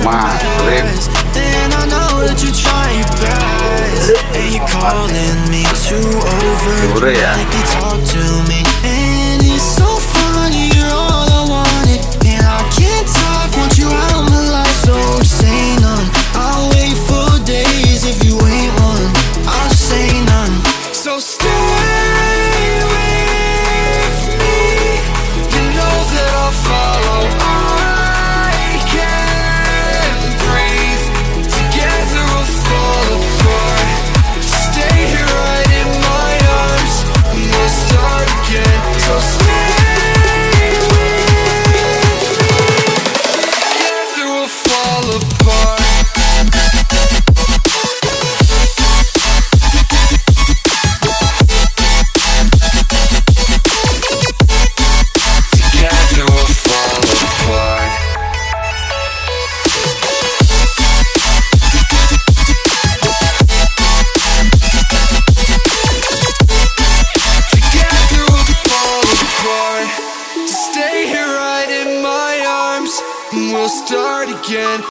Maghrib. Then I know that you try your best, and you're calling me too over. Udah ya. Like you talk to me, and it's so funny. You're all I wanted, and I can't talk. Want you out of my life, so say none. I'll wait for days if you ain't one. I'll say none. So stay with me. You know that I'll follow. I can't breathe. Together we'll fall apart. Stay here right in my arms, and we'll start again. So stay with me. Together we'll fall apart. Together we'll fall apart. Together we'll fall apart. Stay here right in my arms, and we'll start again.